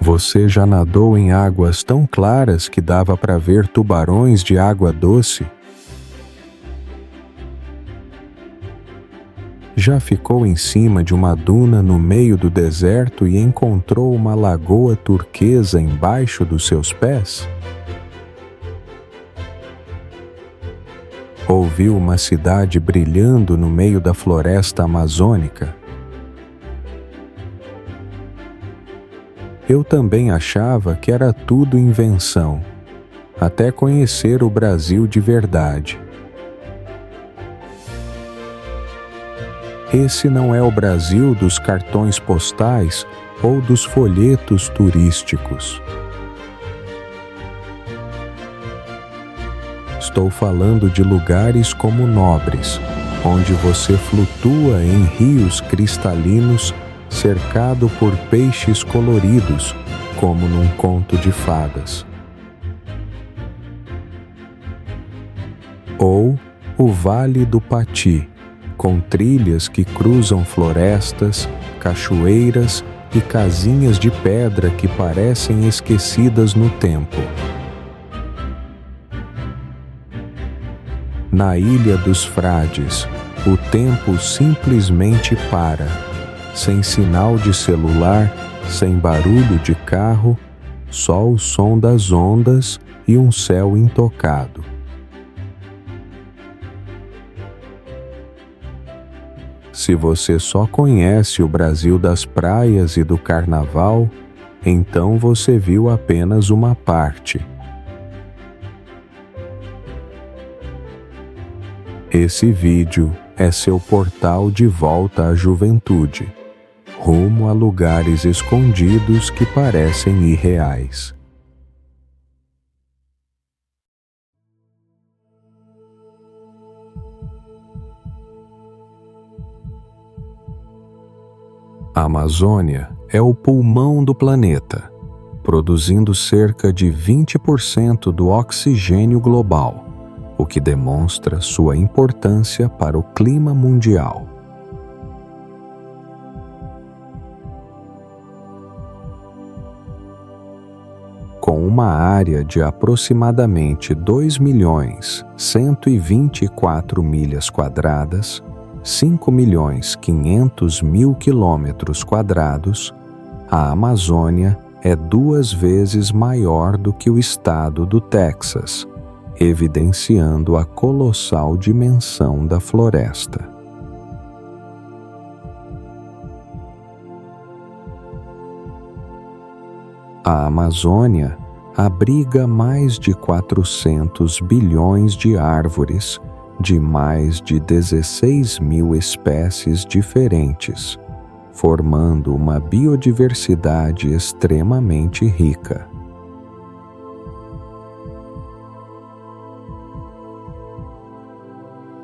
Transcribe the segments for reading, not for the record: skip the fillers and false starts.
Você já nadou em águas tão claras que dava para ver tubarões de água doce? Já ficou em cima de uma duna no meio do deserto e encontrou uma lagoa turquesa embaixo dos seus pés? Ou viu uma cidade brilhando no meio da floresta amazônica? Eu também achava que era tudo invenção, até conhecer o Brasil de verdade. Esse não é o Brasil dos cartões postais ou dos folhetos turísticos. Estou falando de lugares como Nobres, onde você flutua em rios cristalinos cercado por peixes coloridos, como num conto de fadas. Ou o Vale do Pati, com trilhas que cruzam florestas, cachoeiras e casinhas de pedra que parecem esquecidas no tempo. Na Ilha dos Frades, o tempo simplesmente para, sem sinal de celular, sem barulho de carro, só o som das ondas e um céu intocado. Se você só conhece o Brasil das praias e do carnaval, então você viu apenas uma parte. Esse vídeo é seu portal de volta à juventude, rumo a lugares escondidos que parecem irreais. A Amazônia é o pulmão do planeta, produzindo cerca de 20% do oxigênio global, o que demonstra sua importância para o clima mundial. Com uma área de aproximadamente 2.124 milhas quadradas, 5.500.000 quilômetros quadrados, a Amazônia é 2 vezes maior do que o estado do Texas, evidenciando a colossal dimensão da floresta. A Amazônia abriga mais de 400 bilhões de árvores, de mais de 16.000 espécies diferentes, formando uma biodiversidade extremamente rica.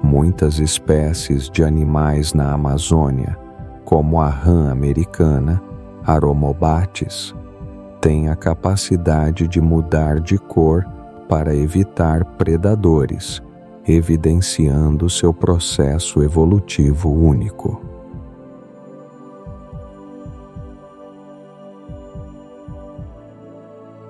Muitas espécies de animais na Amazônia, como a rã americana, Aromobates, têm a capacidade de mudar de cor para evitar predadores, evidenciando seu processo evolutivo único.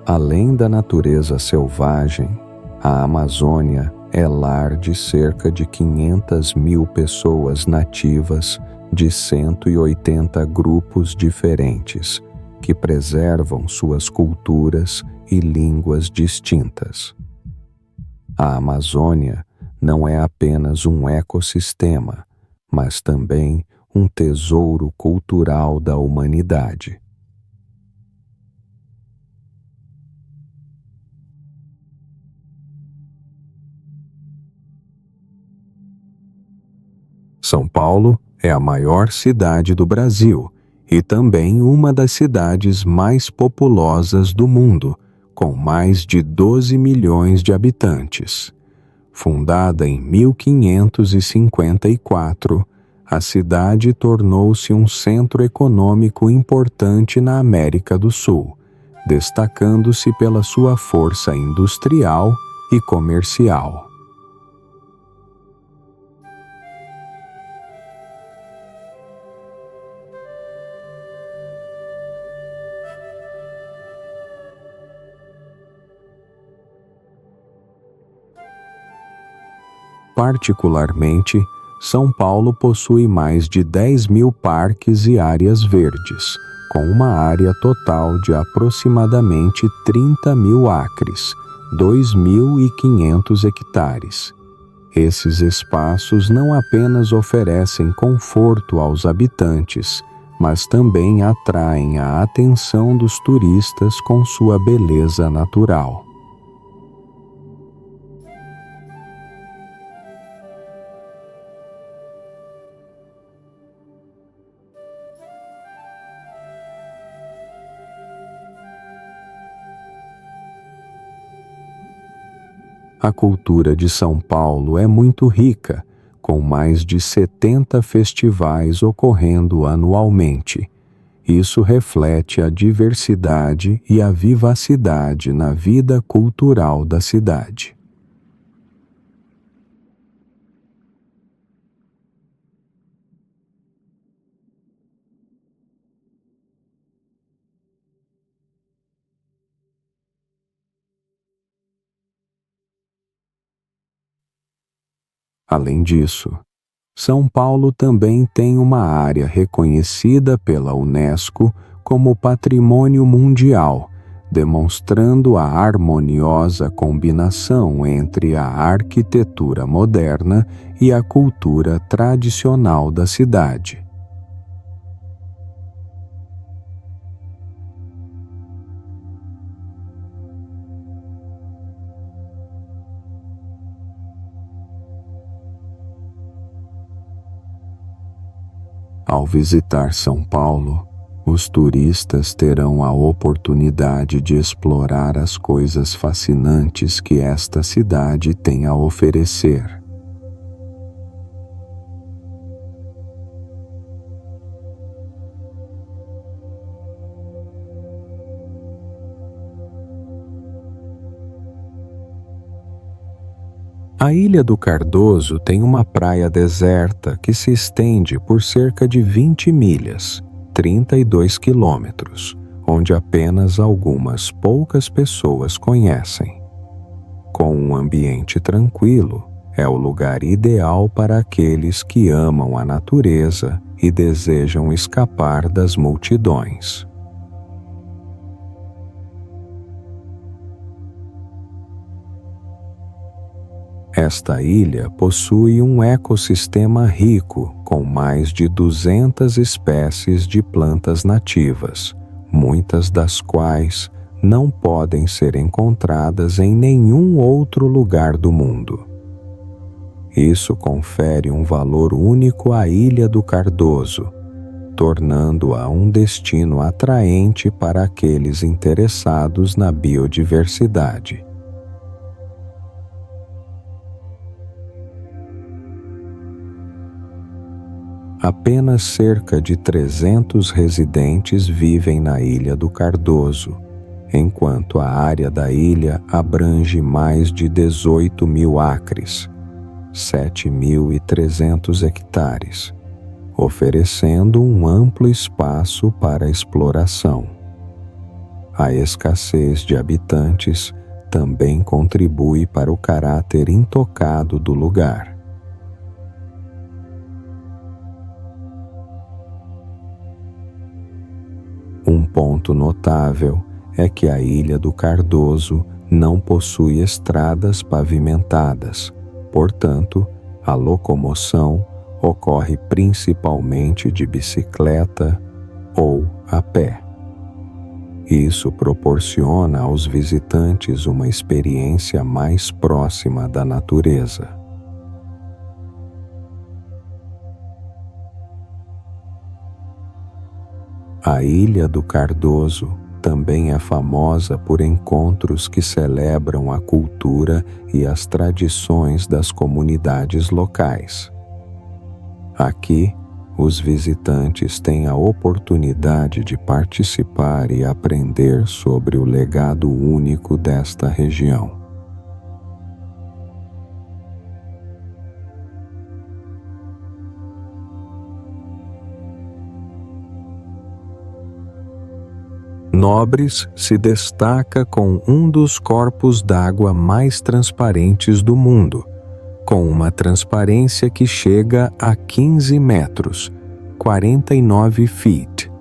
Além da natureza selvagem, a Amazônia é lar de cerca de 500.000 pessoas nativas de 180 grupos diferentes, que preservam suas culturas e línguas distintas. A Amazônia não é apenas um ecossistema, mas também um tesouro cultural da humanidade. São Paulo é a maior cidade do Brasil e também uma das cidades mais populosas do mundo, com mais de 12 milhões de habitantes. Fundada em 1554, a cidade tornou-se um centro econômico importante na América do Sul, destacando-se pela sua força industrial e comercial. Particularmente, São Paulo possui mais de 10.000 parques e áreas verdes, com uma área total de aproximadamente 30.000 acres, 2.500 hectares. Esses espaços não apenas oferecem conforto aos habitantes, mas também atraem a atenção dos turistas com sua beleza natural. A cultura de São Paulo é muito rica, com mais de 70 festivais ocorrendo anualmente. Isso reflete a diversidade e a vivacidade na vida cultural da cidade. Além disso, São Paulo também tem uma área reconhecida pela Unesco como Patrimônio Mundial, demonstrando a harmoniosa combinação entre a arquitetura moderna e a cultura tradicional da cidade. Ao visitar São Paulo, os turistas terão a oportunidade de explorar as coisas fascinantes que esta cidade tem a oferecer. A Ilha do Cardoso tem uma praia deserta que se estende por cerca de 20 milhas, 32 quilômetros, onde apenas algumas poucas pessoas conhecem. Com um ambiente tranquilo, é o lugar ideal para aqueles que amam a natureza e desejam escapar das multidões. Esta ilha possui um ecossistema rico, com mais de 200 espécies de plantas nativas, muitas das quais não podem ser encontradas em nenhum outro lugar do mundo. Isso confere um valor único à Ilha do Cardoso, tornando-a um destino atraente para aqueles interessados na biodiversidade. Apenas cerca de 300 residentes vivem na Ilha do Cardoso, enquanto a área da ilha abrange mais de 18.000 acres, 7.300 hectares, oferecendo um amplo espaço para exploração. A escassez de habitantes também contribui para o caráter intocado do lugar. Um ponto notável é que a Ilha do Cardoso não possui estradas pavimentadas, portanto, a locomoção ocorre principalmente de bicicleta ou a pé. Isso proporciona aos visitantes uma experiência mais próxima da natureza. A Ilha do Cardoso também é famosa por encontros que celebram a cultura e as tradições das comunidades locais. Aqui, os visitantes têm a oportunidade de participar e aprender sobre o legado único desta região. Nobres se destaca com um dos corpos d'água mais transparentes do mundo, com uma transparência que chega a 15 metros, 49 feet,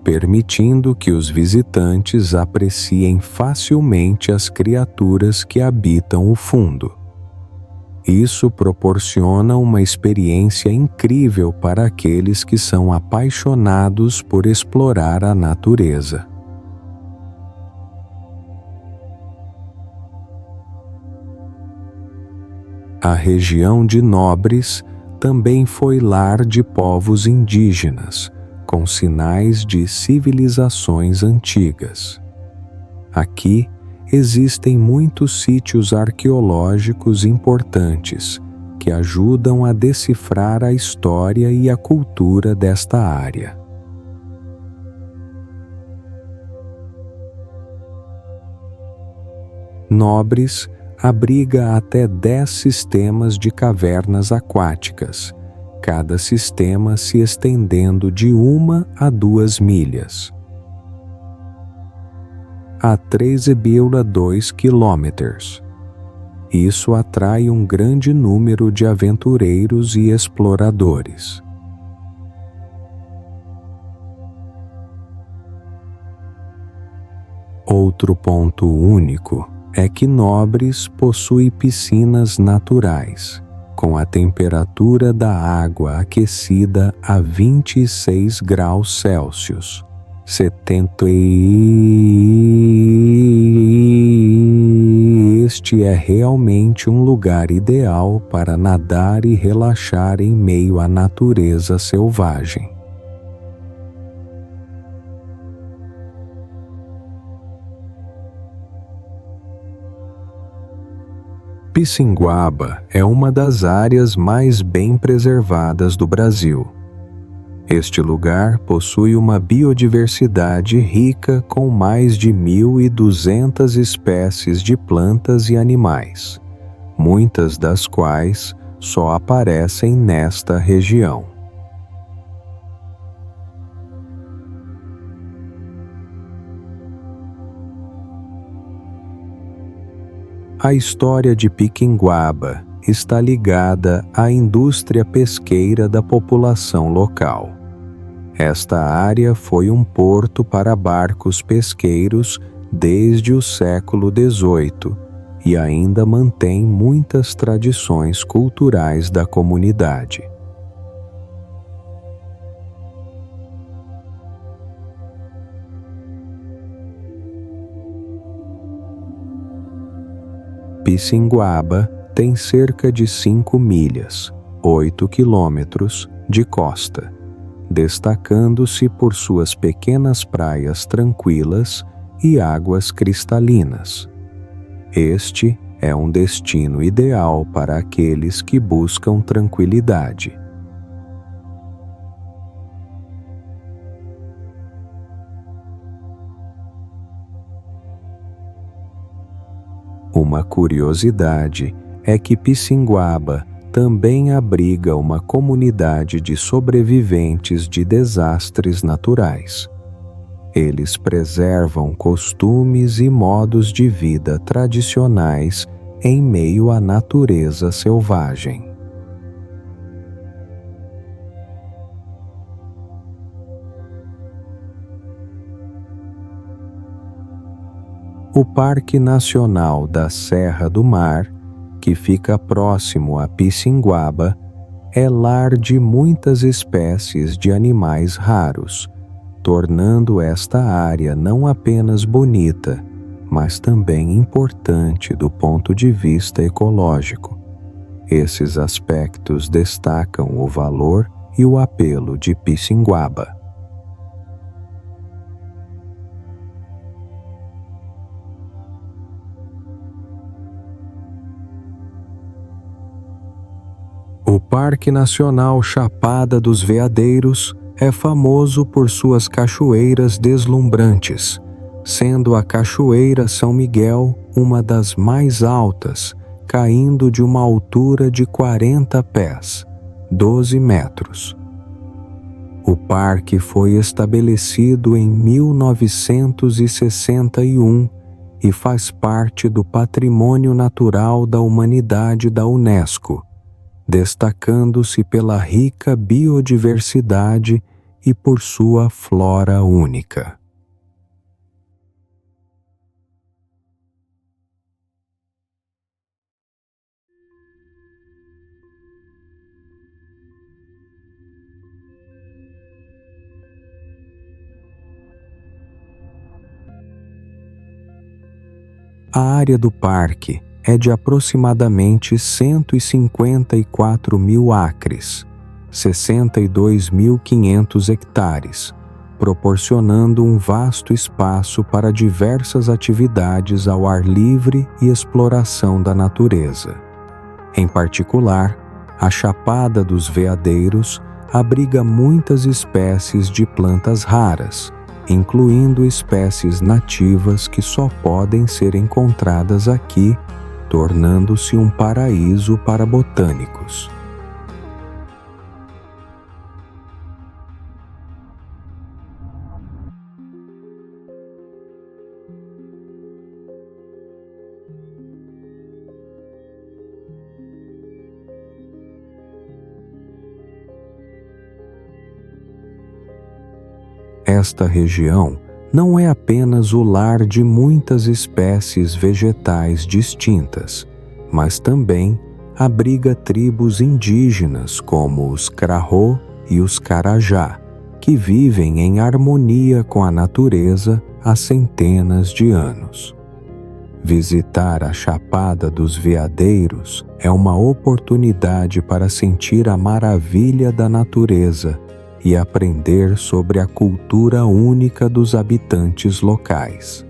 permitindo que os visitantes apreciem facilmente as criaturas que habitam o fundo. Isso proporciona uma experiência incrível para aqueles que são apaixonados por explorar a natureza. A região de Nobres também foi lar de povos indígenas, com sinais de civilizações antigas. Aqui existem muitos sítios arqueológicos importantes que ajudam a decifrar a história e a cultura desta área. Nobres abriga até 10 sistemas de cavernas aquáticas, cada sistema se estendendo de 1 a 2 milhas. A 13,2 quilômetros. Isso atrai um grande número de aventureiros e exploradores. Outro ponto único é que Nobres possui piscinas naturais, com a temperatura da água aquecida a 26 graus Celsius, 70. Este é realmente um lugar ideal para nadar e relaxar em meio à natureza selvagem. Pissinguaba é uma das áreas mais bem preservadas do Brasil. Este lugar possui uma biodiversidade rica com mais de 1.200 espécies de plantas e animais, muitas das quais só aparecem nesta região. A história de Piquinguaba está ligada à indústria pesqueira da população local. Esta área foi um porto para barcos pesqueiros desde o século XVIII e ainda mantém muitas tradições culturais da comunidade. Pissinguaba tem cerca de 5 milhas, 8 quilômetros, de costa, destacando-se por suas pequenas praias tranquilas e águas cristalinas. Este é um destino ideal para aqueles que buscam tranquilidade. Uma curiosidade é que Pissinguaba também abriga uma comunidade de sobreviventes de desastres naturais. Eles preservam costumes e modos de vida tradicionais em meio à natureza selvagem. O Parque Nacional da Serra do Mar, que fica próximo a Pissinguaba, é lar de muitas espécies de animais raros, tornando esta área não apenas bonita, mas também importante do ponto de vista ecológico. Esses aspectos destacam o valor e o apelo de Pissinguaba. O Parque Nacional Chapada dos Veadeiros é famoso por suas cachoeiras deslumbrantes, sendo a Cachoeira São Miguel uma das mais altas, caindo de uma altura de 40 pés, 12 metros. O parque foi estabelecido em 1961 e faz parte do Patrimônio Natural da Humanidade da Unesco, destacando-se pela rica biodiversidade e por sua flora única. A área do parque é de aproximadamente 154 mil acres, 62.500 hectares, proporcionando um vasto espaço para diversas atividades ao ar livre e exploração da natureza. Em particular, a Chapada dos Veadeiros abriga muitas espécies de plantas raras, incluindo espécies nativas que só podem ser encontradas aqui, tornando-se um paraíso para botânicos. Esta região não é apenas o lar de muitas espécies vegetais distintas, mas também abriga tribos indígenas como os Krahô e os Carajá, que vivem em harmonia com a natureza há centenas de anos. Visitar a Chapada dos Veadeiros é uma oportunidade para sentir a maravilha da natureza e aprender sobre a cultura única dos habitantes locais.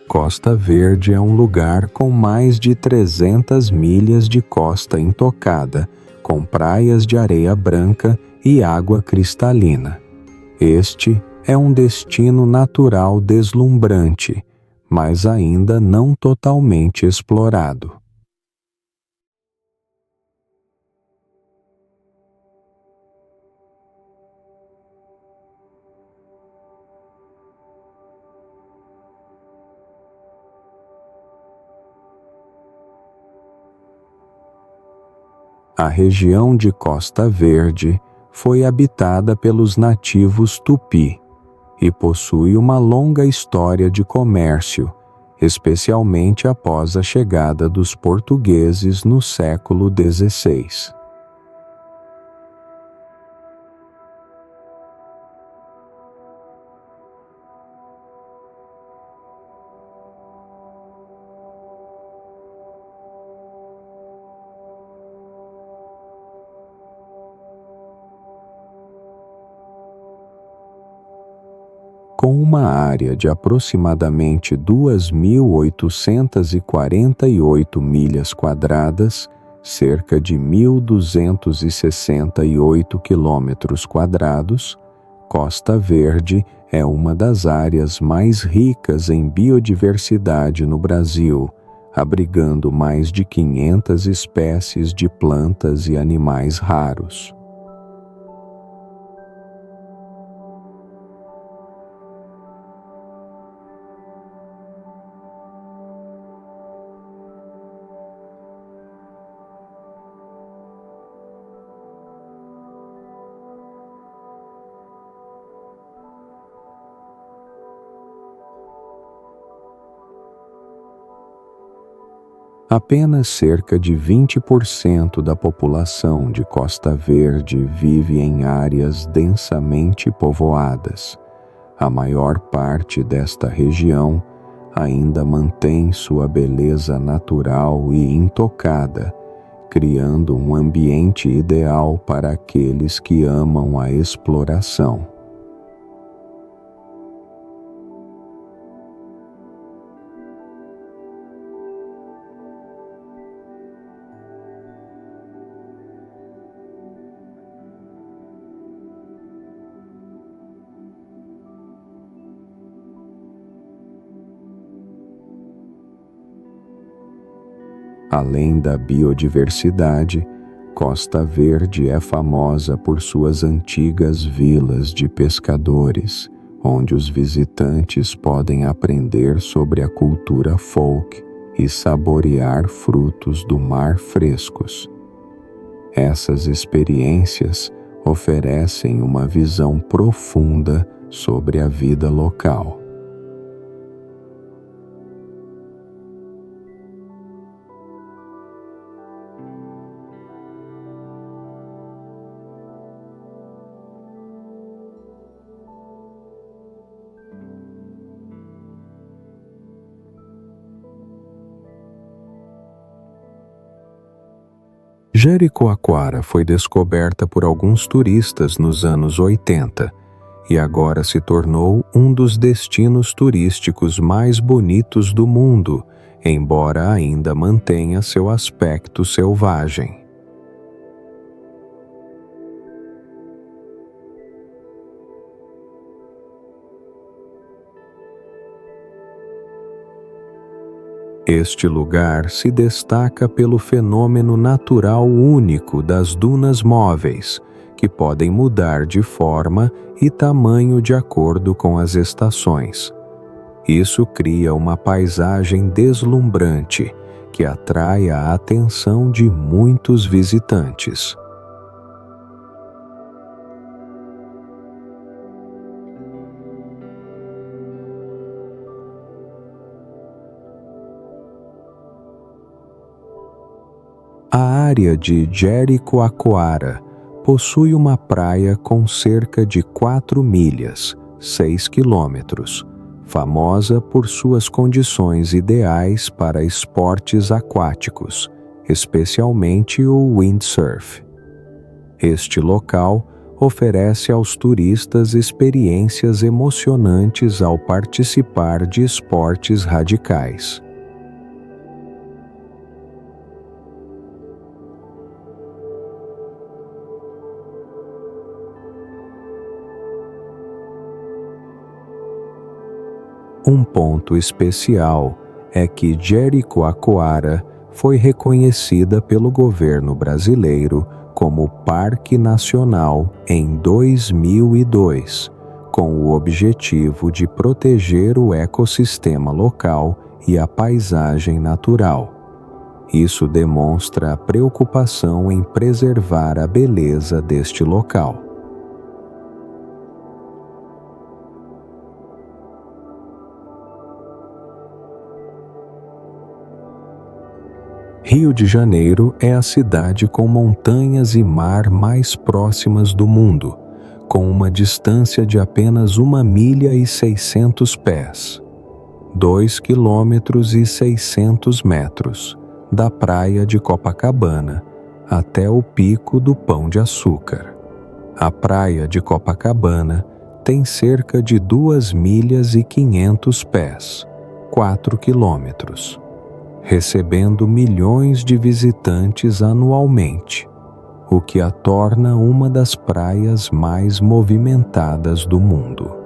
Costa Verde é um lugar com mais de 300 milhas de costa intocada, com praias de areia branca e água cristalina. Este é um destino natural deslumbrante, mas ainda não totalmente explorado. A região de Costa Verde foi habitada pelos nativos Tupi e possui uma longa história de comércio, especialmente após a chegada dos portugueses no século XVI. Com uma área de aproximadamente 2.848 milhas quadradas, cerca de 1.268 quilômetros quadrados, Costa Verde é uma das áreas mais ricas em biodiversidade no Brasil, abrigando mais de 500 espécies de plantas e animais raros. Apenas cerca de 20% da população de Costa Verde vive em áreas densamente povoadas. A maior parte desta região ainda mantém sua beleza natural e intocada, criando um ambiente ideal para aqueles que amam a exploração. Além da biodiversidade, Costa Verde é famosa por suas antigas vilas de pescadores, onde os visitantes podem aprender sobre a cultura folk e saborear frutos do mar frescos. Essas experiências oferecem uma visão profunda sobre a vida local. Jericoacoara foi descoberta por alguns turistas nos anos 80 e agora se tornou um dos destinos turísticos mais bonitos do mundo, embora ainda mantenha seu aspecto selvagem. Este lugar se destaca pelo fenômeno natural único das dunas móveis, que podem mudar de forma e tamanho de acordo com as estações. Isso cria uma paisagem deslumbrante que atrai a atenção de muitos visitantes. A área de Jericoacoara possui uma praia com cerca de 4 milhas, 6 quilômetros, famosa por suas condições ideais para esportes aquáticos, especialmente o windsurf. Este local oferece aos turistas experiências emocionantes ao participar de esportes radicais. Um ponto especial é que Jericoacoara foi reconhecida pelo governo brasileiro como Parque Nacional em 2002, com o objetivo de proteger o ecossistema local e a paisagem natural. Isso demonstra a preocupação em preservar a beleza deste local. Rio de Janeiro é a cidade com montanhas e mar mais próximas do mundo, com uma distância de apenas 1 milha e 600 pés, 2 quilômetros e 600 metros, da praia de Copacabana até o Pico do Pão de Açúcar. A praia de Copacabana tem cerca de 2 milhas e 500 pés, 4 quilômetros, recebendo milhões de visitantes anualmente, o que a torna uma das praias mais movimentadas do mundo.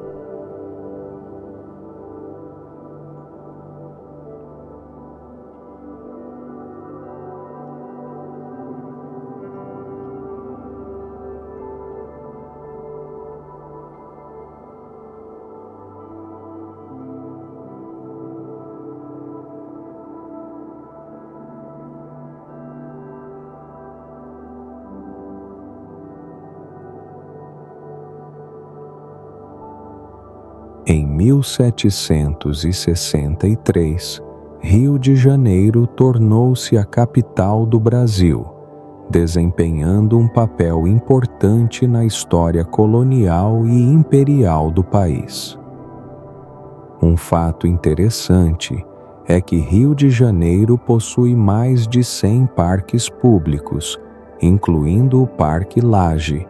Em 1763, Rio de Janeiro tornou-se a capital do Brasil, desempenhando um papel importante na história colonial e imperial do país. Um fato interessante é que Rio de Janeiro possui mais de 100 parques públicos, incluindo o Parque Lage,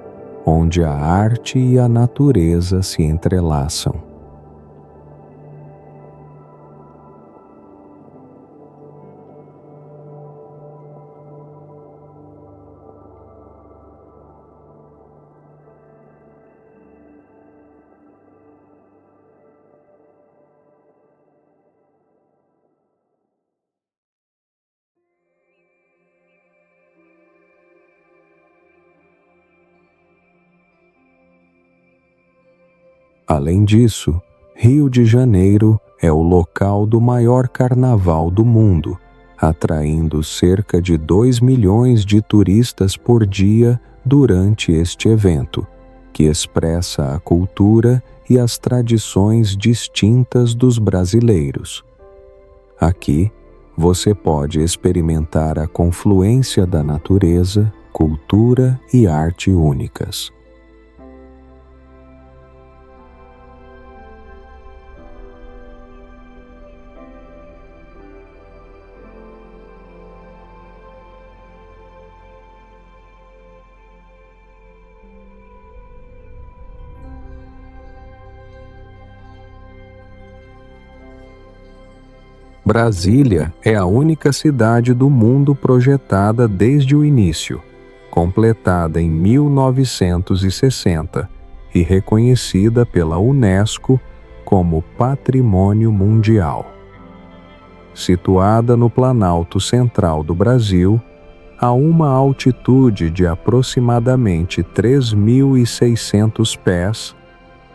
onde a arte e a natureza se entrelaçam. Além disso, Rio de Janeiro é o local do maior carnaval do mundo, atraindo cerca de 2 milhões de turistas por dia durante este evento, que expressa a cultura e as tradições distintas dos brasileiros. Aqui, você pode experimentar a confluência da natureza, cultura e arte únicas. Brasília é a única cidade do mundo projetada desde o início, completada em 1960 e reconhecida pela Unesco como Patrimônio Mundial. Situada no Planalto Central do Brasil, a uma altitude de aproximadamente 3.600 pés,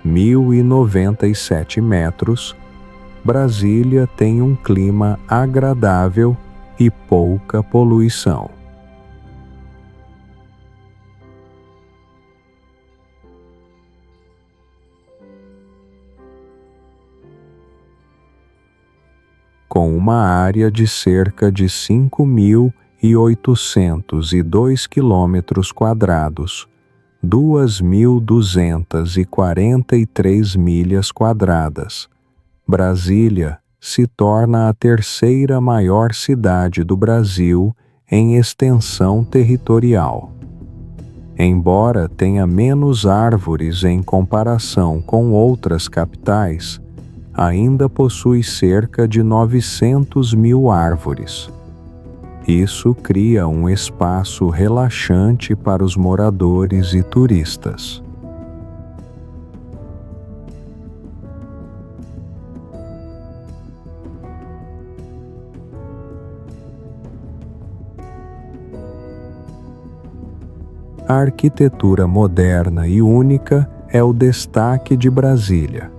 1.097 metros, Brasília tem um clima agradável e pouca poluição. Com uma área de cerca de 5.802 km², 2.243 milhas quadradas, Brasília se torna a terceira maior cidade do Brasil em extensão territorial. Embora tenha menos árvores em comparação com outras capitais, ainda possui cerca de 900 mil árvores. Isso cria um espaço relaxante para os moradores e turistas. A arquitetura moderna e única é o destaque de Brasília.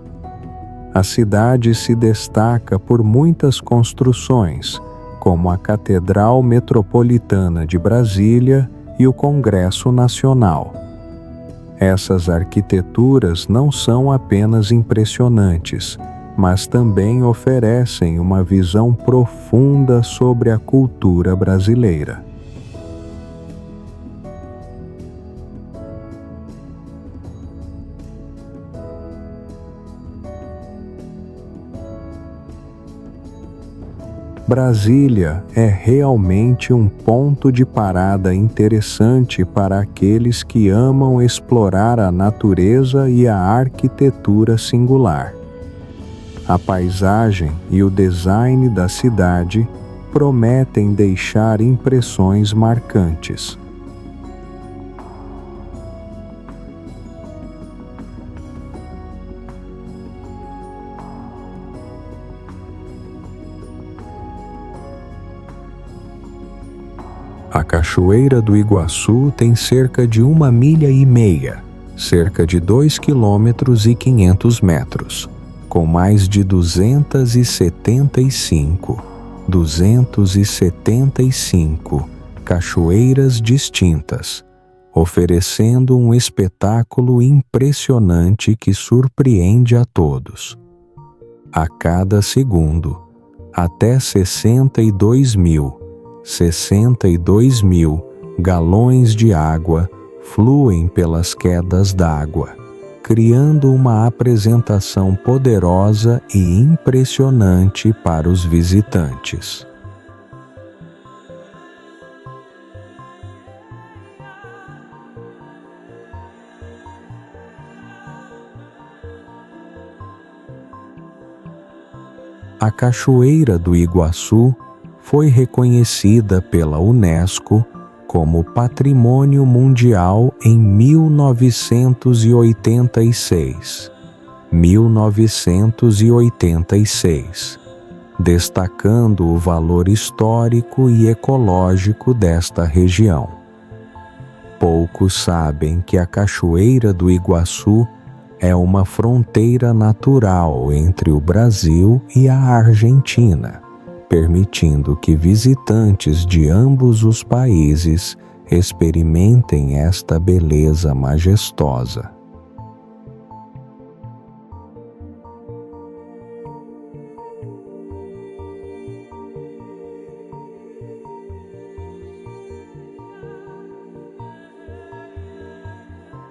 A cidade se destaca por muitas construções, como a Catedral Metropolitana de Brasília e o Congresso Nacional. Essas arquiteturas não são apenas impressionantes, mas também oferecem uma visão profunda sobre a cultura brasileira. Brasília é realmente um ponto de parada interessante para aqueles que amam explorar a natureza e a arquitetura singular. A paisagem e o design da cidade prometem deixar impressões marcantes. A Cachoeira do Iguaçu tem cerca de 1,5 milhas, cerca de 2,5 km, com mais de 275 cachoeiras distintas, oferecendo um espetáculo impressionante que surpreende a todos. A cada segundo, até 62 mil galões de água fluem pelas quedas d'água, criando uma apresentação poderosa e impressionante para os visitantes. A Cachoeira do Iguaçu foi reconhecida pela Unesco como Patrimônio Mundial em 1986, destacando o valor histórico e ecológico desta região. Poucos sabem que a Cachoeira do Iguaçu é uma fronteira natural entre o Brasil e a Argentina, permitindo que visitantes de ambos os países experimentem esta beleza majestosa.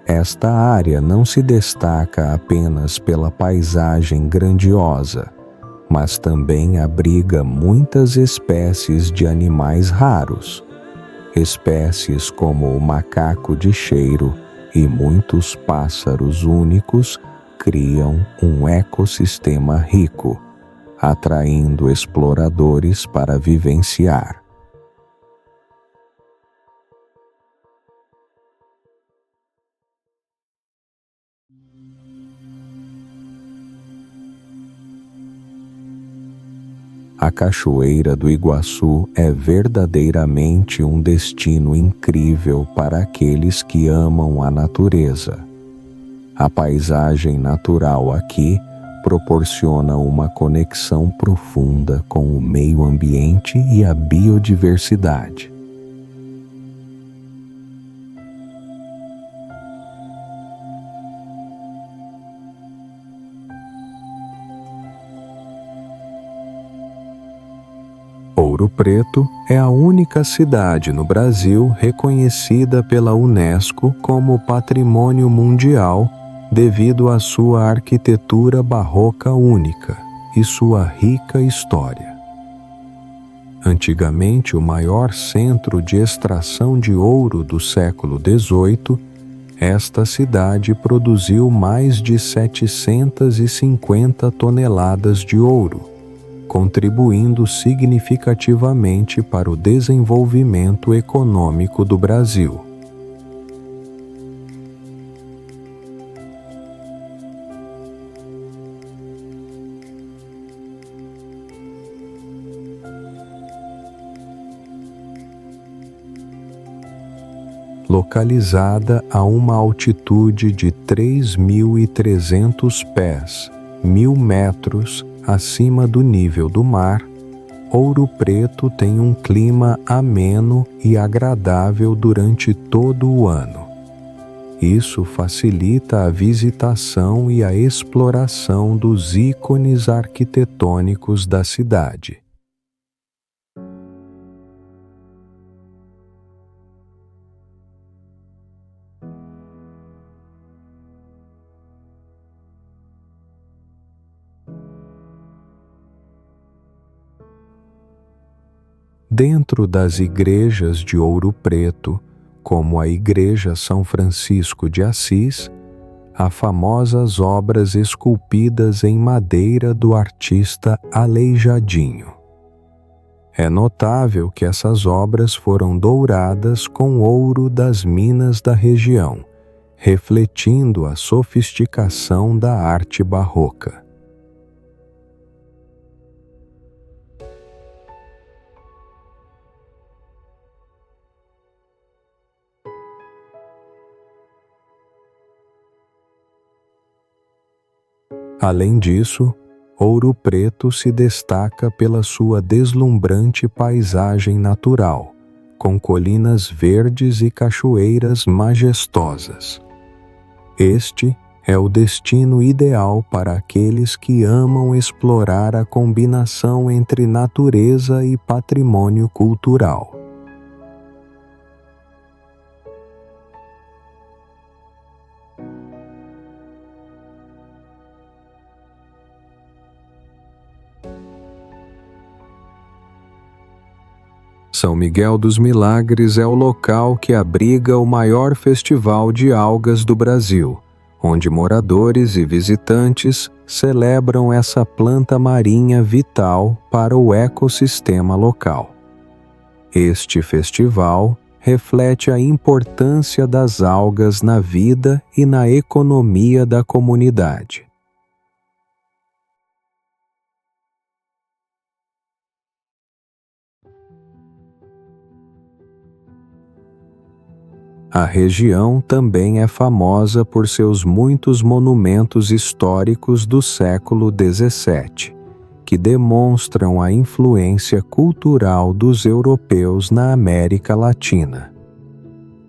Esta área não se destaca apenas pela paisagem grandiosa, mas também abriga muitas espécies de animais raros. Espécies como o macaco de cheiro e muitos pássaros únicos criam um ecossistema rico, atraindo exploradores para vivenciar. A Cachoeira do Iguaçu é verdadeiramente um destino incrível para aqueles que amam a natureza. A paisagem natural aqui proporciona uma conexão profunda com o meio ambiente e a biodiversidade. Ouro Preto é a única cidade no Brasil reconhecida pela Unesco como Patrimônio Mundial devido à sua arquitetura barroca única e sua rica história. Antigamente o maior centro de extração de ouro do século XVIII, esta cidade produziu mais de 750 toneladas de ouro, contribuindo significativamente para o desenvolvimento econômico do Brasil. Localizada a uma altitude de 3.300 pés, 1.000 metros acima do nível do mar, Ouro Preto tem um clima ameno e agradável durante todo o ano. Isso facilita a visitação e a exploração dos ícones arquitetônicos da cidade. Dentro das igrejas de Ouro Preto, como a Igreja São Francisco de Assis, há famosas obras esculpidas em madeira do artista Aleijadinho. É notável que essas obras foram douradas com ouro das minas da região, refletindo a sofisticação da arte barroca. Além disso, Ouro Preto se destaca pela sua deslumbrante paisagem natural, com colinas verdes e cachoeiras majestosas. Este é o destino ideal para aqueles que amam explorar a combinação entre natureza e patrimônio cultural. São Miguel dos Milagres é o local que abriga o maior festival de algas do Brasil, onde moradores e visitantes celebram essa planta marinha vital para o ecossistema local. Este festival reflete a importância das algas na vida e na economia da comunidade. A região também é famosa por seus muitos monumentos históricos do século XVII, que demonstram a influência cultural dos europeus na América Latina.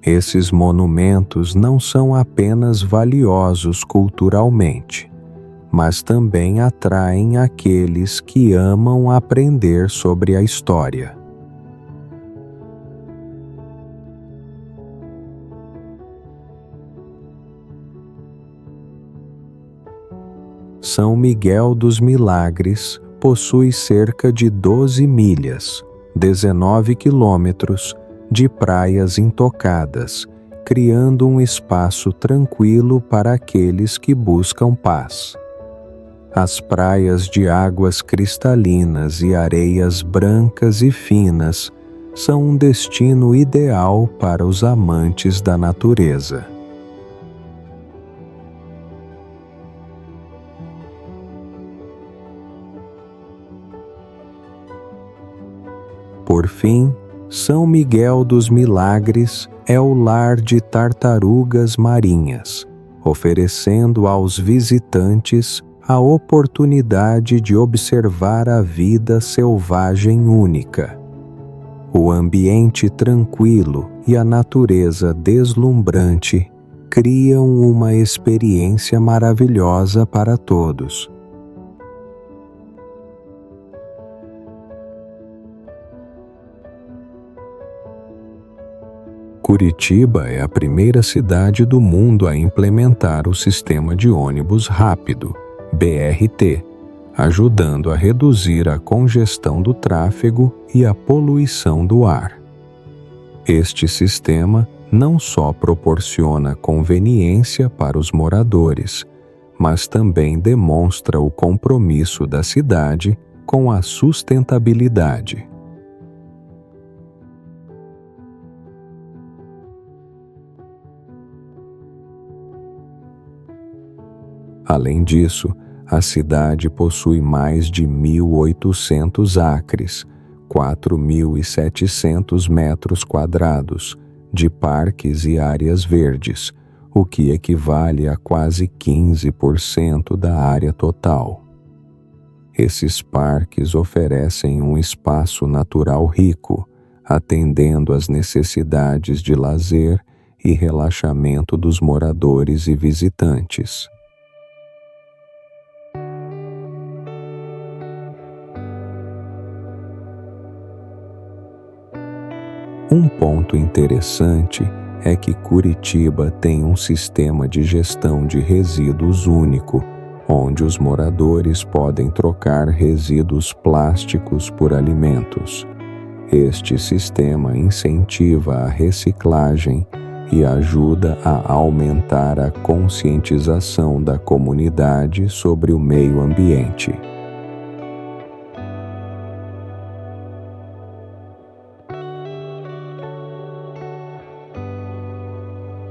Esses monumentos não são apenas valiosos culturalmente, mas também atraem aqueles que amam aprender sobre a história. São Miguel dos Milagres possui cerca de 12 milhas, 19 quilômetros, de praias intocadas, criando um espaço tranquilo para aqueles que buscam paz. As praias de águas cristalinas e areias brancas e finas são um destino ideal para os amantes da natureza. Por fim, São Miguel dos Milagres é o lar de tartarugas marinhas, oferecendo aos visitantes a oportunidade de observar a vida selvagem única. O ambiente tranquilo e a natureza deslumbrante criam uma experiência maravilhosa para todos. Curitiba é a primeira cidade do mundo a implementar o sistema de ônibus rápido, BRT, ajudando a reduzir a congestão do tráfego e a poluição do ar. Este sistema não só proporciona conveniência para os moradores, mas também demonstra o compromisso da cidade com a sustentabilidade. Além disso, a cidade possui mais de 1.800 acres, 4.700 metros quadrados, de parques e áreas verdes, o que equivale a quase 15% da área total. Esses parques oferecem um espaço natural rico, atendendo às necessidades de lazer e relaxamento dos moradores e visitantes. Um ponto interessante é que Curitiba tem um sistema de gestão de resíduos único, onde os moradores podem trocar resíduos plásticos por alimentos. Este sistema incentiva a reciclagem e ajuda a aumentar a conscientização da comunidade sobre o meio ambiente.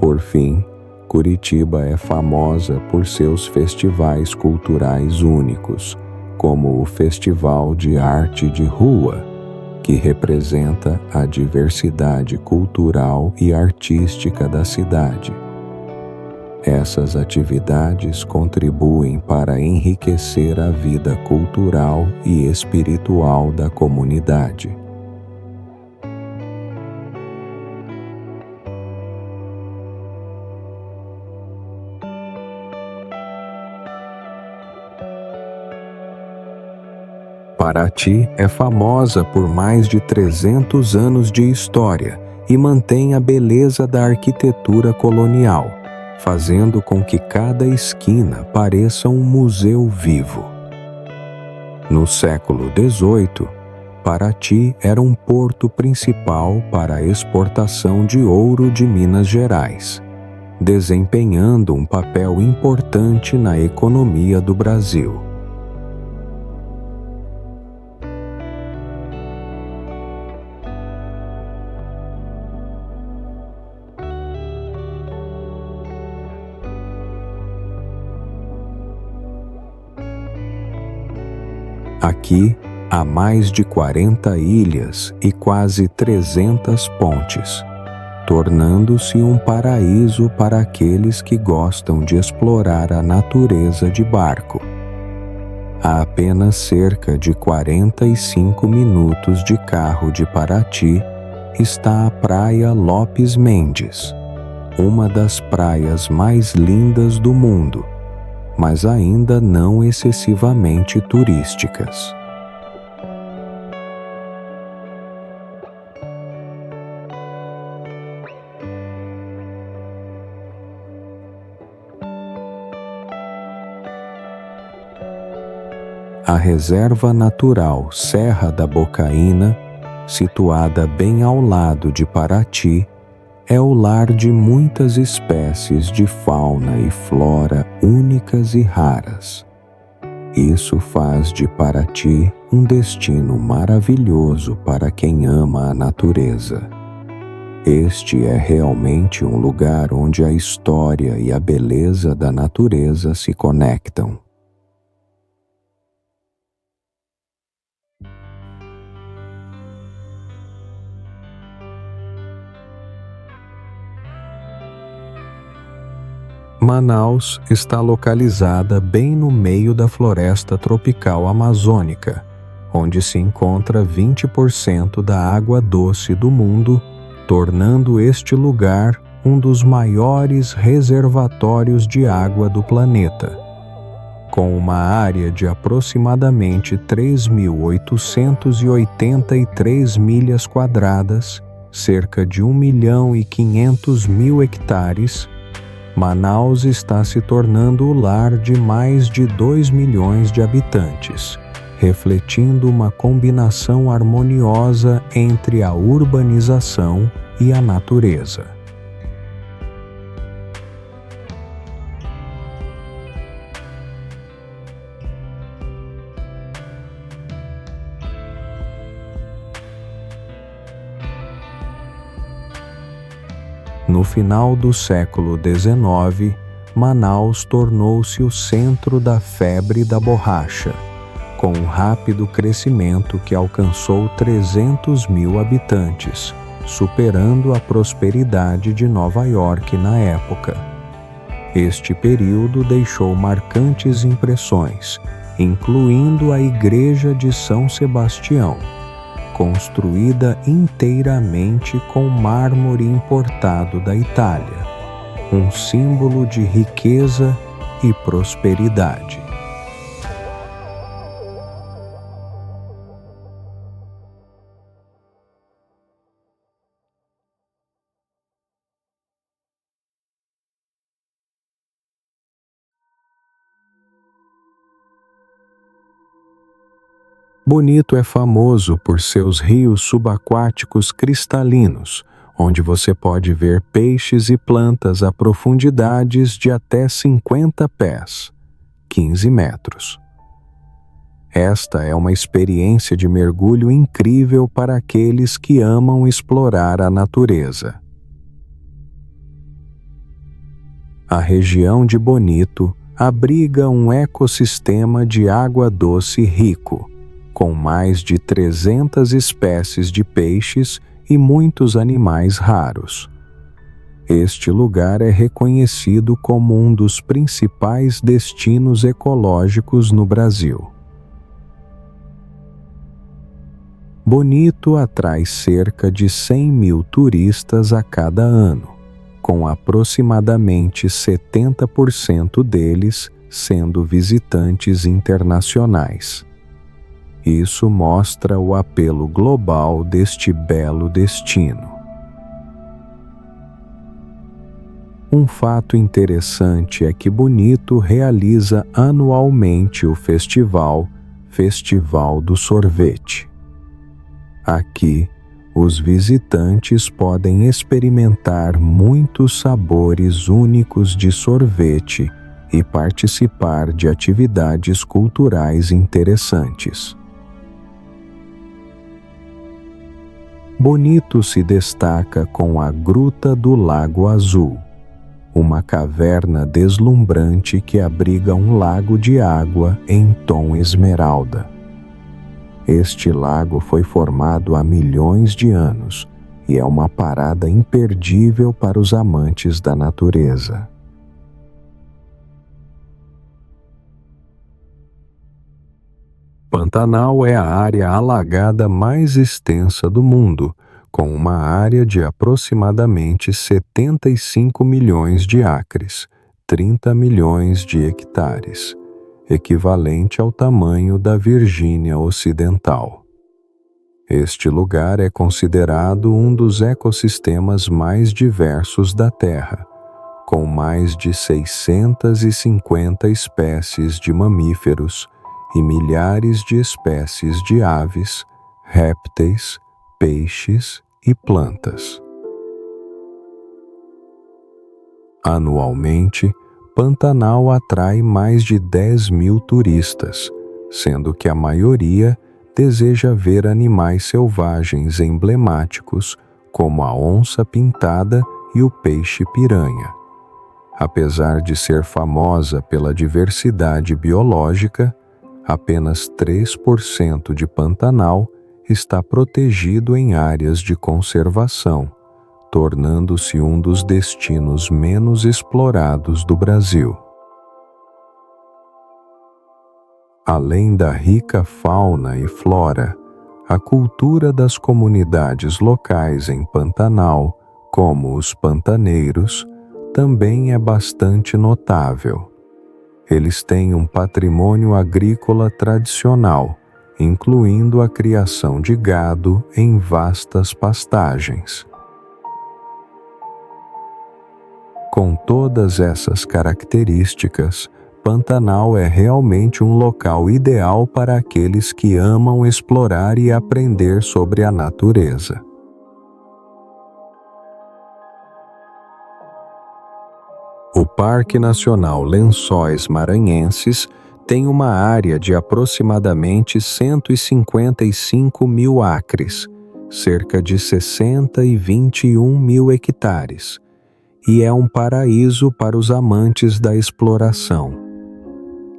Por fim, Curitiba é famosa por seus festivais culturais únicos, como o Festival de Arte de Rua, que representa a diversidade cultural e artística da cidade. Essas atividades contribuem para enriquecer a vida cultural e espiritual da comunidade. Paraty é famosa por mais de 300 anos de história e mantém a beleza da arquitetura colonial, fazendo com que cada esquina pareça um museu vivo. No século XVIII, Paraty era um porto principal para a exportação de ouro de Minas Gerais, desempenhando um papel importante na economia do Brasil. Aqui há mais de 40 ilhas e quase 300 pontes. tornando-se um paraíso para aqueles que gostam de explorar a natureza de barco. A apenas cerca de 45 minutos de carro de Paraty está a Praia Lopes Mendes, uma das praias mais lindas do mundo, mas ainda não excessivamente turísticas. A Reserva Natural Serra da Bocaina, situada bem ao lado de Paraty, é o lar de muitas espécies de fauna e flora únicas e raras. Isso faz de Paraty um destino maravilhoso para quem ama a natureza. Este é realmente um lugar onde a história e a beleza da natureza se conectam. Manaus está localizada bem no meio da floresta tropical amazônica, onde se encontra 20% da água doce do mundo, tornando este lugar um dos maiores reservatórios de água do planeta. Com uma área de aproximadamente 3.883 milhas quadradas, cerca de 1.500.000 hectares, Manaus está se tornando o lar de mais de 2 milhões de habitantes, refletindo uma combinação harmoniosa entre a urbanização e a natureza. No final do século XIX, Manaus tornou-se o centro da febre da borracha, com um rápido crescimento que alcançou 300.000 habitantes, superando a prosperidade de Nova York na época. Este período deixou marcantes impressões, incluindo a Igreja de São Sebastião, construída inteiramente com mármore importado da Itália, um símbolo de riqueza e prosperidade. Bonito é famoso por seus rios subaquáticos cristalinos, onde você pode ver peixes e plantas a profundidades de até 50 pés, 15 metros. Esta é uma experiência de mergulho incrível para aqueles que amam explorar a natureza. A região de Bonito abriga um ecossistema de água doce rico, com mais de 300 espécies de peixes e muitos animais raros. Este lugar é reconhecido como um dos principais destinos ecológicos no Brasil. Bonito atrai cerca de 100.000 turistas a cada ano, com aproximadamente 70% deles sendo visitantes internacionais. Isso mostra o apelo global deste belo destino. Um fato interessante é que Bonito realiza anualmente o Festival do Sorvete. Aqui, os visitantes podem experimentar muitos sabores únicos de sorvete e participar de atividades culturais interessantes. Bonito se destaca com a Gruta do Lago Azul, uma caverna deslumbrante que abriga um lago de água em tom esmeralda. Este lago foi formado há milhões de anos e é uma parada imperdível para os amantes da natureza. Pantanal é a área alagada mais extensa do mundo, com uma área de aproximadamente 75 milhões de acres, 30 milhões de hectares, equivalente ao tamanho da Virgínia Ocidental. Este lugar é considerado um dos ecossistemas mais diversos da Terra, com mais de 650 espécies de mamíferos e milhares de espécies de aves, répteis, peixes e plantas. Anualmente, Pantanal atrai mais de 10 mil turistas, sendo que a maioria deseja ver animais selvagens emblemáticos como a onça-pintada e o peixe-piranha. Apesar de ser famosa pela diversidade biológica, apenas 3% de Pantanal está protegido em áreas de conservação, tornando-se um dos destinos menos explorados do Brasil. Além da rica fauna e flora, a cultura das comunidades locais em Pantanal, como os pantaneiros, também é bastante notável. Eles têm um patrimônio agrícola tradicional, incluindo a criação de gado em vastas pastagens. Com todas essas características, Pantanal é realmente um local ideal para aqueles que amam explorar e aprender sobre a natureza. O Parque Nacional Lençóis Maranhenses tem uma área de aproximadamente 155 mil acres, cerca de 21 mil hectares, e é um paraíso para os amantes da exploração.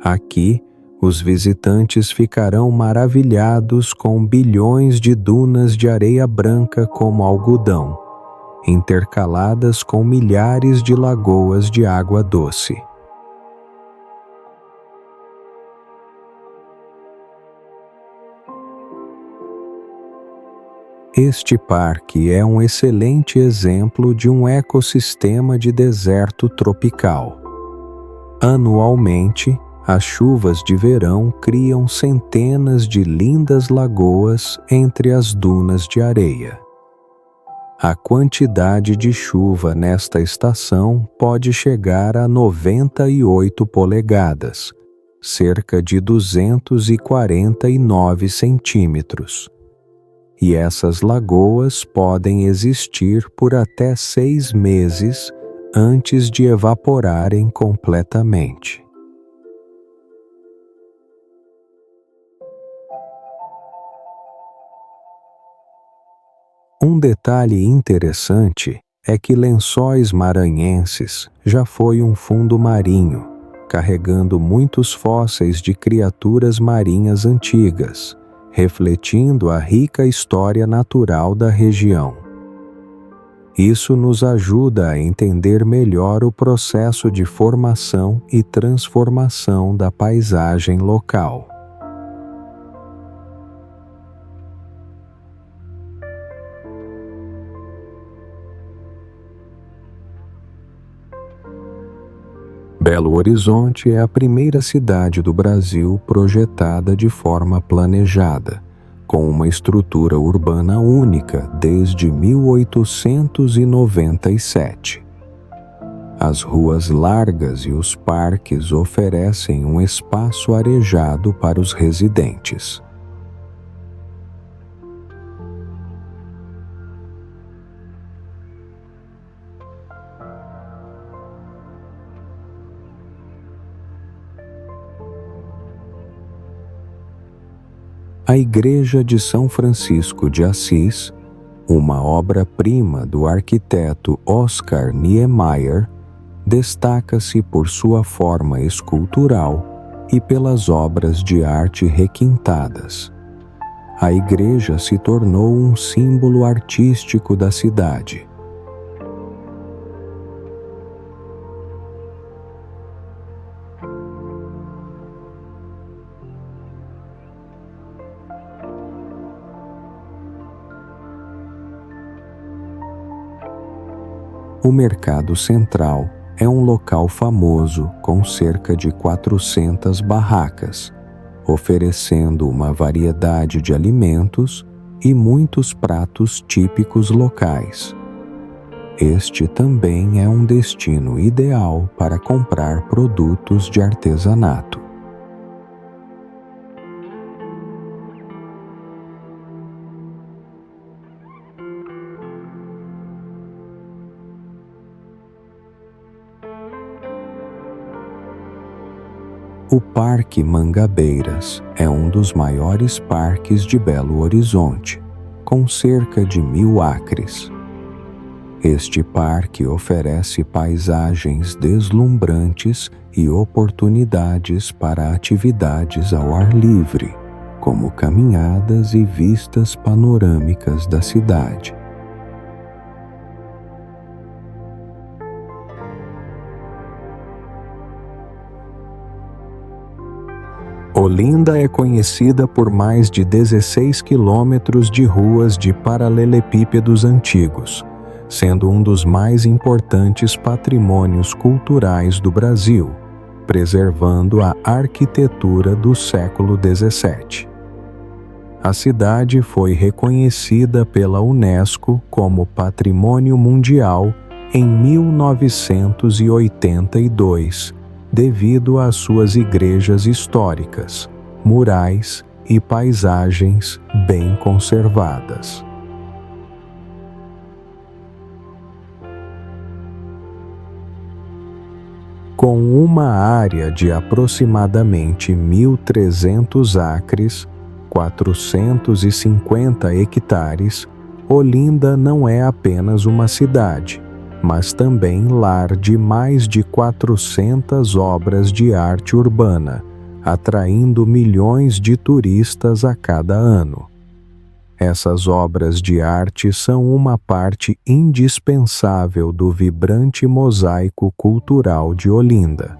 Aqui, os visitantes ficarão maravilhados com bilhões de dunas de areia branca como algodão, intercaladas com milhares de lagoas de água doce. Este parque é um excelente exemplo de um ecossistema de deserto tropical. Anualmente, as chuvas de verão criam centenas de lindas lagoas entre as dunas de areia. A quantidade de chuva nesta estação pode chegar a 98 polegadas, cerca de 249 centímetros. E essas lagoas podem existir por até 6 meses antes de evaporarem completamente. Um detalhe interessante é que Lençóis Maranhenses já foi um fundo marinho, carregando muitos fósseis de criaturas marinhas antigas, refletindo a rica história natural da região. Isso nos ajuda a entender melhor o processo de formação e transformação da paisagem local. Belo Horizonte é a primeira cidade do Brasil projetada de forma planejada, com uma estrutura urbana única desde 1897. As ruas largas e os parques oferecem um espaço arejado para os residentes. A Igreja de São Francisco de Assis, uma obra-prima do arquiteto Oscar Niemeyer, destaca-se por sua forma escultural e pelas obras de arte requintadas. a igreja se tornou um símbolo artístico da cidade. O Mercado Central é um local famoso com cerca de 400 barracas, oferecendo uma variedade de alimentos e muitos pratos típicos locais. Este também é um destino ideal para comprar produtos de artesanato. O Parque Mangabeiras é um dos maiores parques de Belo Horizonte, com cerca de 1.000 acres. Este parque oferece paisagens deslumbrantes e oportunidades para atividades ao ar livre, como caminhadas e vistas panorâmicas da cidade. Olinda é conhecida por mais de 16 quilômetros de ruas de paralelepípedos antigos, sendo um dos mais importantes patrimônios culturais do Brasil, preservando a arquitetura do século XVII. A cidade foi reconhecida pela Unesco como Patrimônio Mundial em 1982, devido às suas igrejas históricas, murais e paisagens bem conservadas. Com uma área de aproximadamente 1.300 acres, 450 hectares, Olinda não é apenas uma cidade, mas também lar de mais de 400 obras de arte urbana, atraindo milhões de turistas a cada ano. Essas obras de arte são uma parte indispensável do vibrante mosaico cultural de Olinda.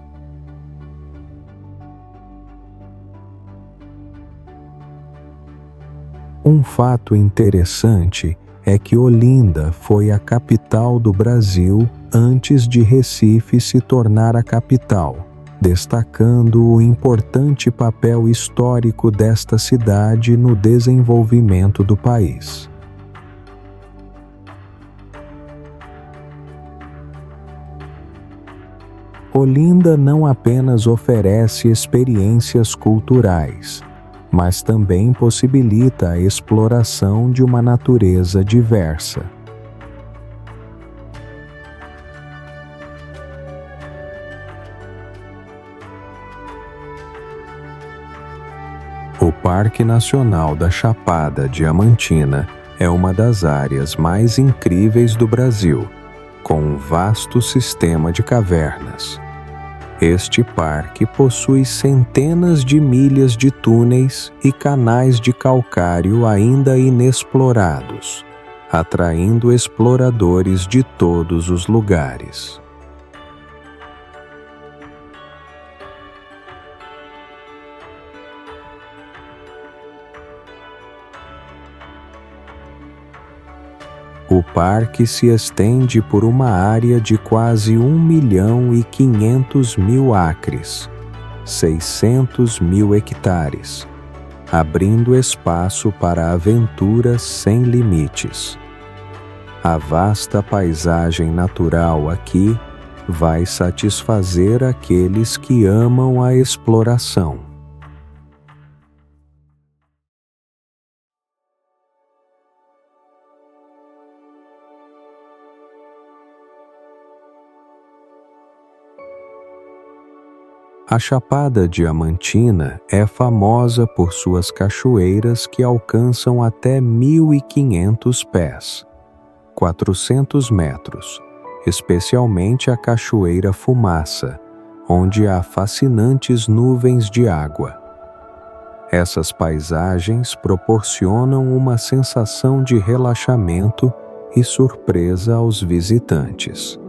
Um fato interessante é que Olinda foi a capital do Brasil antes de Recife se tornar a capital, destacando o importante papel histórico desta cidade no desenvolvimento do país. Olinda não apenas oferece experiências culturais, mas também possibilita a exploração de uma natureza diversa. O Parque Nacional da Chapada Diamantina é uma das áreas mais incríveis do Brasil, com um vasto sistema de cavernas. Este parque possui centenas de milhas de túneis e canais de calcário ainda inexplorados, atraindo exploradores de todos os lugares. O parque se estende por uma área de quase 1.500.000 acres, 600.000 hectares, abrindo espaço para aventuras sem limites. A vasta paisagem natural aqui vai satisfazer aqueles que amam a exploração. A Chapada Diamantina é famosa por suas cachoeiras que alcançam até 1.500 pés, 400 metros, especialmente a Cachoeira Fumaça, onde há fascinantes nuvens de água. Essas paisagens proporcionam uma sensação de relaxamento e surpresa aos visitantes.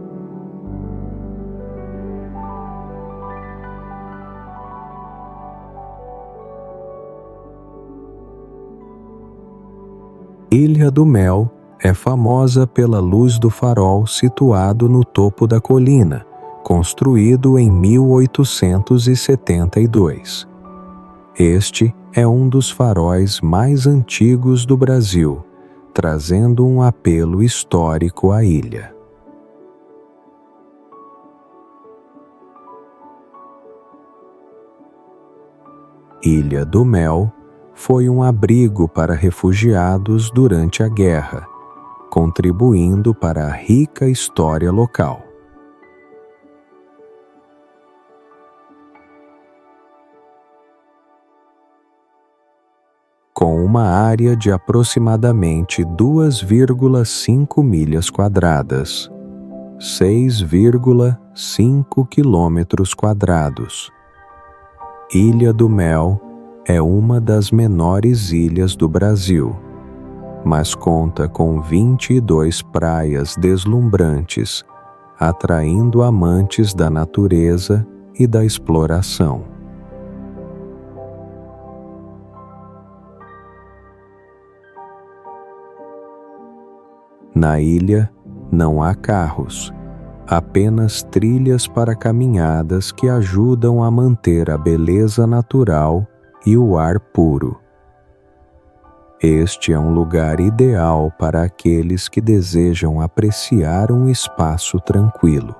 Ilha do Mel é famosa pela luz do farol situado no topo da colina, construído em 1872. Este é um dos faróis mais antigos do Brasil, trazendo um apelo histórico à ilha. Ilha do Mel foi um abrigo para refugiados durante a guerra, contribuindo para a rica história local. Com uma área de aproximadamente 2,5 milhas quadradas, 6,5 quilômetros quadrados. Ilha do Mel é uma das menores ilhas do Brasil, mas conta com 22 praias deslumbrantes, atraindo amantes da natureza e da exploração. Na ilha não há carros, apenas trilhas para caminhadas que ajudam a manter a beleza natural e o ar puro. Este é um lugar ideal para aqueles que desejam apreciar um espaço tranquilo.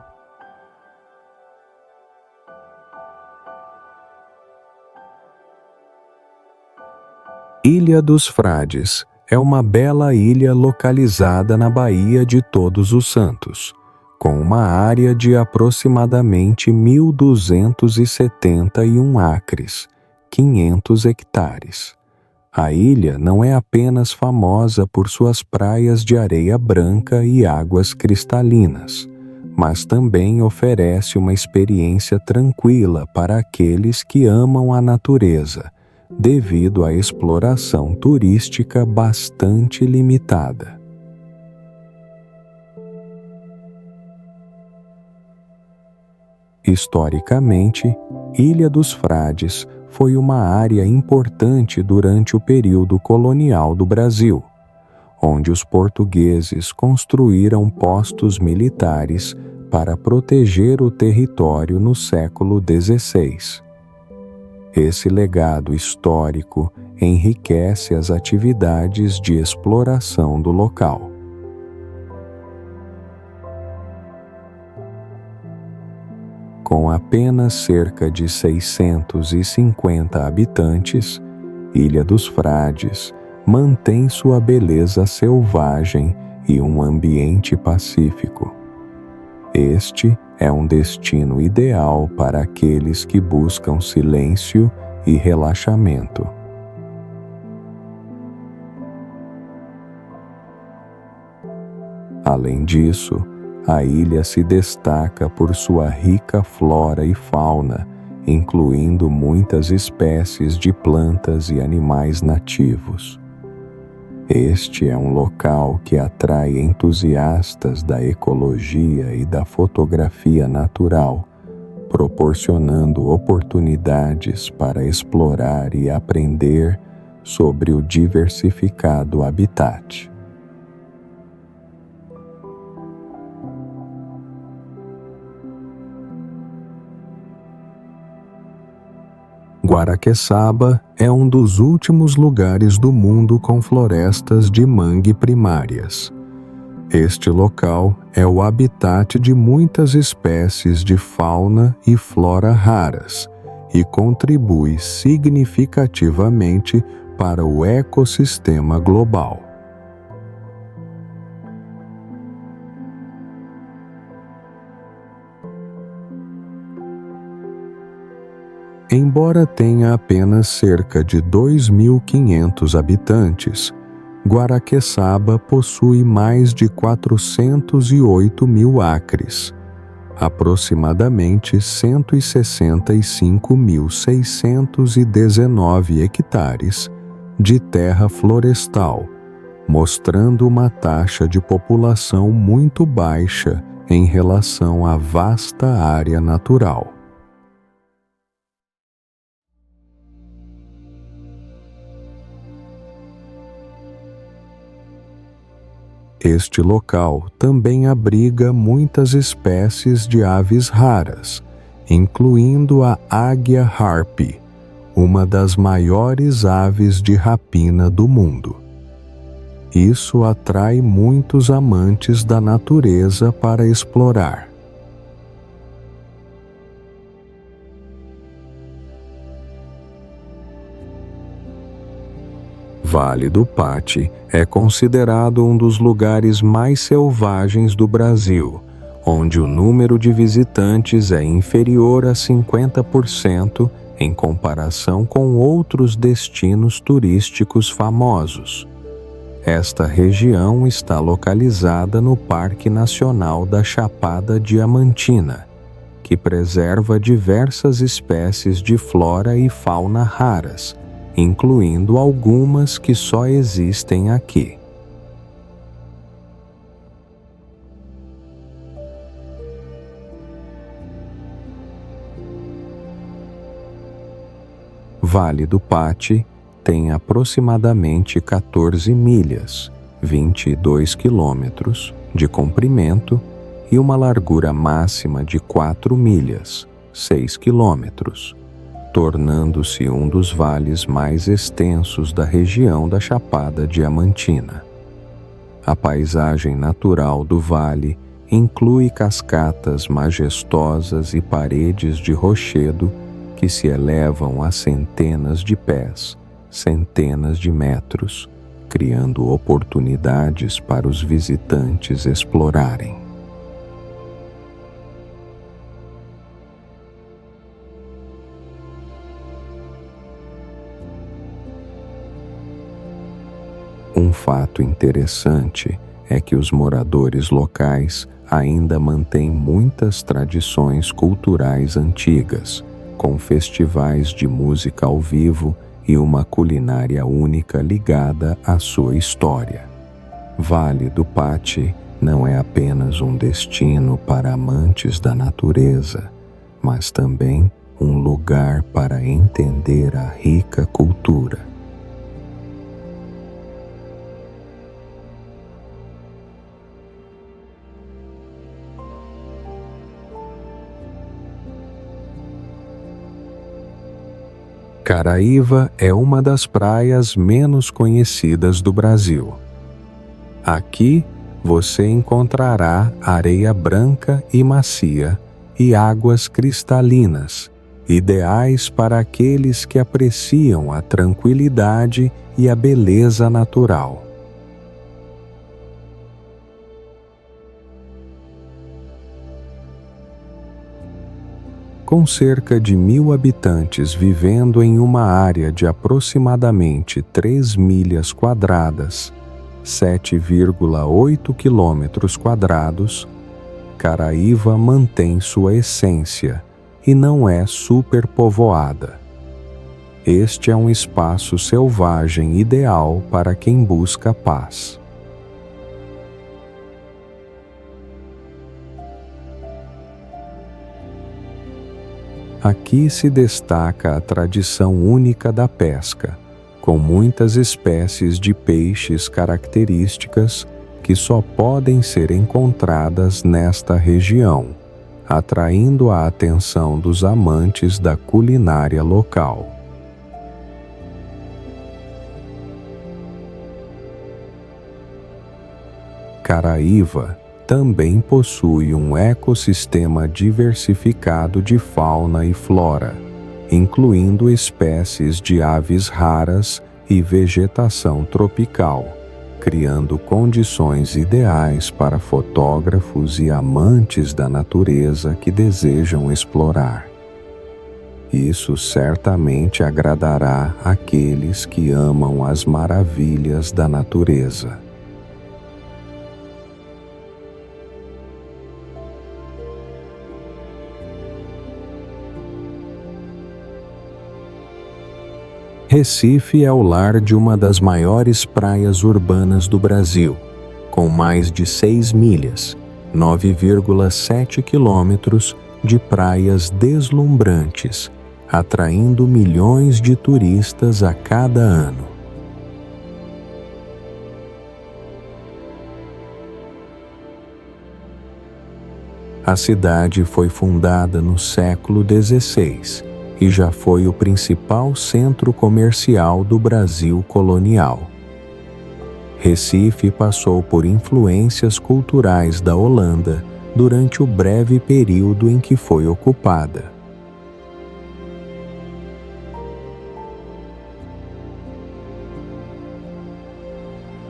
Ilha dos Frades é uma bela ilha localizada na Baía de Todos os Santos, com uma área de aproximadamente 1.271 acres, 500 hectares. A ilha não é apenas famosa por suas praias de areia branca e águas cristalinas, mas também oferece uma experiência tranquila para aqueles que amam a natureza, devido à exploração turística bastante limitada. Historicamente, Ilha dos Frades foi uma área importante durante o período colonial do Brasil, onde os portugueses construíram postos militares para proteger o território no século XVI. Esse legado histórico enriquece as atividades de exploração do local. Com apenas cerca de 650 habitantes, Ilha dos Frades mantém sua beleza selvagem e um ambiente pacífico. Este é um destino ideal para aqueles que buscam silêncio e relaxamento. Além disso, a ilha se destaca por sua rica flora e fauna, incluindo muitas espécies de plantas e animais nativos. Este é um local que atrai entusiastas da ecologia e da fotografia natural, proporcionando oportunidades para explorar e aprender sobre o diversificado habitat. Guaraqueçaba é um dos últimos lugares do mundo com florestas de mangue primárias. Este local é o habitat de muitas espécies de fauna e flora raras e contribui significativamente para o ecossistema global. Embora tenha apenas cerca de 2.500 habitantes, Guaraqueçaba possui mais de 408 mil acres, aproximadamente 165.619 hectares de terra florestal, mostrando uma taxa de população muito baixa em relação à vasta área natural. Este local também abriga muitas espécies de aves raras, incluindo a águia-harpe, uma das maiores aves de rapina do mundo. Isso atrai muitos amantes da natureza para explorar. Vale do Pati é considerado um dos lugares mais selvagens do Brasil, onde o número de visitantes é inferior a 50% em comparação com outros destinos turísticos famosos. Esta região está localizada no Parque Nacional da Chapada Diamantina, que preserva diversas espécies de flora e fauna raras, incluindo algumas que só existem aqui. Vale do Pati tem aproximadamente 14 milhas, 22 quilômetros, de comprimento e uma largura máxima de 4 milhas, 6 quilômetros, tornando-se um dos vales mais extensos da região da Chapada Diamantina. A paisagem natural do vale inclui cascatas majestosas e paredes de rochedo que se elevam a centenas de pés, centenas de metros, criando oportunidades para os visitantes explorarem. Um fato interessante é que os moradores locais ainda mantêm muitas tradições culturais antigas, com festivais de música ao vivo e uma culinária única ligada à sua história. Vale do Pati não é apenas um destino para amantes da natureza, mas também um lugar para entender a rica cultura. Caraíva é uma das praias menos conhecidas do Brasil. Aqui você encontrará areia branca e macia e águas cristalinas, ideais para aqueles que apreciam a tranquilidade e a beleza natural. Com cerca de 1.000 habitantes vivendo em uma área de aproximadamente 3 milhas quadradas, 7,8 quilômetros quadrados, Caraíva mantém sua essência e não é superpovoada. Este é um espaço selvagem ideal para quem busca paz. Aqui se destaca a tradição única da pesca, com muitas espécies de peixes características que só podem ser encontradas nesta região, atraindo a atenção dos amantes da culinária local. Caraíva também possui um ecossistema diversificado de fauna e flora, incluindo espécies de aves raras e vegetação tropical, criando condições ideais para fotógrafos e amantes da natureza que desejam explorar. Isso certamente agradará aqueles que amam as maravilhas da natureza. Recife é o lar de uma das maiores praias urbanas do Brasil, com mais de 6 milhas, 9,7 quilômetros de praias deslumbrantes, atraindo milhões de turistas a cada ano. A cidade foi fundada no século XVI e já foi o principal centro comercial do Brasil colonial. Recife passou por influências culturais da Holanda durante o breve período em que foi ocupada.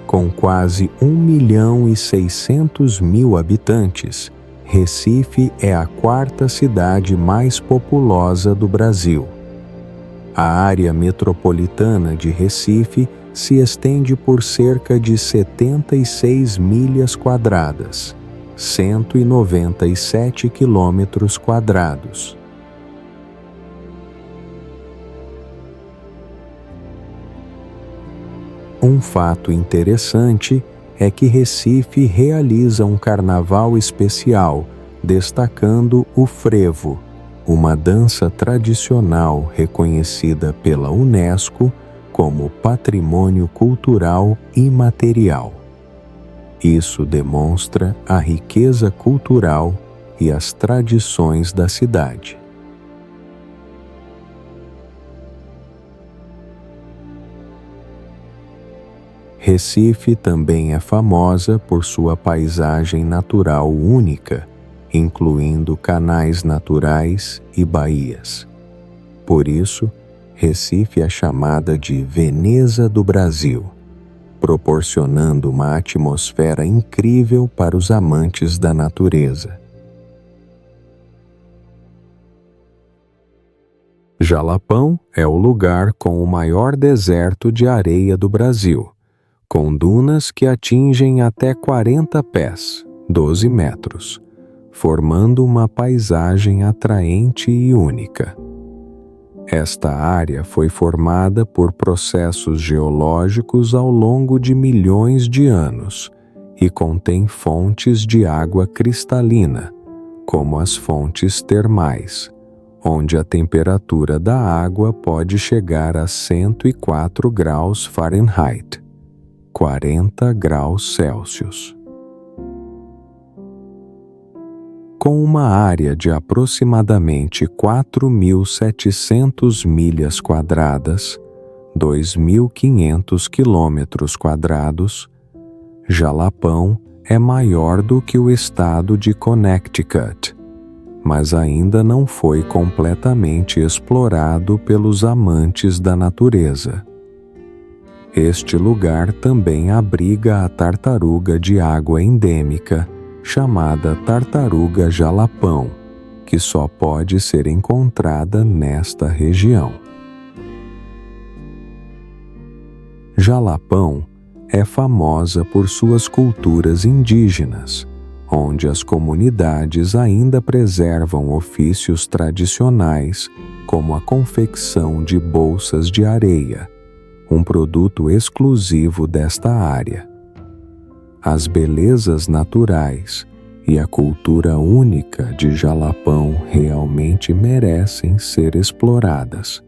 Com quase 1.600.000 habitantes, Recife é a quarta cidade mais populosa do Brasil. A área metropolitana de Recife se estende por cerca de 76 milhas quadradas, 197 quilômetros quadrados. Um fato interessante é que Recife realiza um carnaval especial, destacando o frevo, uma dança tradicional reconhecida pela Unesco como Patrimônio Cultural Imaterial. Isso demonstra a riqueza cultural e as tradições da cidade. Recife também é famosa por sua paisagem natural única, incluindo canais naturais e baías. Por isso, Recife é chamada de Veneza do Brasil, proporcionando uma atmosfera incrível para os amantes da natureza. Jalapão é o lugar com o maior deserto de areia do Brasil, com dunas que atingem até 40 pés, 12 metros, formando uma paisagem atraente e única. Esta área foi formada por processos geológicos ao longo de milhões de anos e contém fontes de água cristalina, como as fontes termais, onde a temperatura da água pode chegar a 104 graus Fahrenheit. 40 graus Celsius. Com uma área de aproximadamente 4.700 milhas quadradas, 2.500 quilômetros quadrados, Jalapão é maior do que o estado de Connecticut, mas ainda não foi completamente explorado pelos amantes da natureza. Este lugar também abriga a tartaruga de água endêmica, chamada tartaruga jalapão, que só pode ser encontrada nesta região. Jalapão é famosa por suas culturas indígenas, onde as comunidades ainda preservam ofícios tradicionais, como a confecção de bolsas de areia, um produto exclusivo desta área. As belezas naturais e a cultura única de Jalapão realmente merecem ser exploradas.